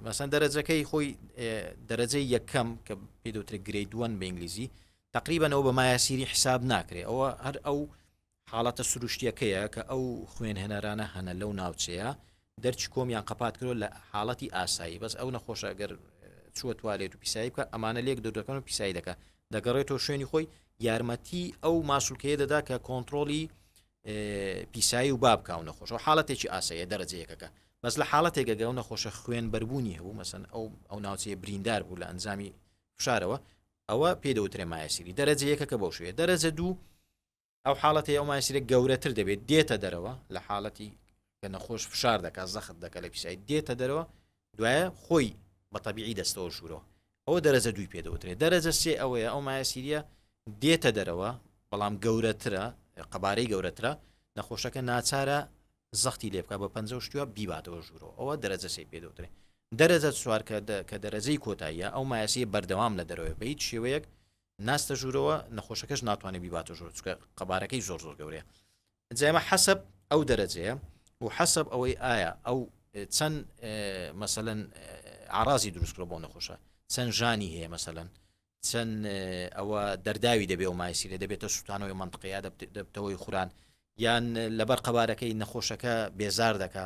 مەسەن دەرەجەکەی خۆی دەرەجەی یەکەم کە پێ دەوترێت گرید 1 بە ئینگلیزی تقریبا ئەو بە مایاسیری حساب ناکرێ ئەوە هەر ئەو حاڵەتە سروشتیەکەیە کە ئەو خوێن هێنەرانە هەنە لەو ناوچەیە دەرچی کۆمیان قەپات کرۆ لە حاڵەتی ئاسایی بەس ئەو نەخۆشە ئەگەر چوە توالێت و پیسایی بکە ئەمانە لێک دەکەن و پیسایی دەکە دەگەڕێتەوە شوێنی خۆی یارمەتی ئەو ماسوولکەیە دەدا کە کۆنتترۆلی پیسایی و باب بکە و نەخۆش و حاڵەتێکی ئاساییە دەرەجەیەکەکە بەس لە حاڵەتێکگە ئەو نەخۆشە خوێن بەربوونی هەبوو مەسەن ئەو ناوچەیە بریندار بوو لە ئەنجامی فشارەوە ئەوە پێ دەوترێ مایەسیری دەرەجە یەکەکە بەو شوێ دەرەجە دوو ئەو حاڵەتی ئەو مایەسیرە گەورەتر دەبێت دێتە دەرەوە لە حاڵەتی کە نەخۆش فشار دەکات زەخت دەکە لە پیسایی دێتە دەرەوە دوایە خۆی بە تەبیعی دەستەوە ژوورەوە ئەوە دەرەجە دوی پێ دەوترێت دەرەجە سێ ئەوەیە ئەو مایەسیریە دێتە دەرەوە بەڵام گەورەترە قەبارەی گەورەترە نەخۆشەکە ناچارە زەختی لێ بکە بە پەنجە شتووە بیباتەوە ژوورەوە ئەوە دەرەجە سێ پێ دەوترێت دەرەجە چوار کە دەرەجەی کۆتاییە ئەو مایەسی بەردەوام لە دەرەوە بە هیچ شێوەیەک ناستە ژوورەوە نەخۆشەکەش ناتوانێت بیباتە ژوور چکە قەبارەکەی زۆر گەورەیە جێمە حەسەب ئەو دەرەجەیە و حەسەب ئەوەی ئایا ئەو چەند مەسەلەن عرازی دروستکرۆ بۆ نەخۆشە چەند ژانی هەیە مەسەلەن چەند ئەوە دەرداوی دەبێ و مایسیرە دەبێتە سووتانەوەی منطقەیە دەبتەوەی خوران یان لەبەر قەبارەکەی نەخۆشەکە بێزار دەکات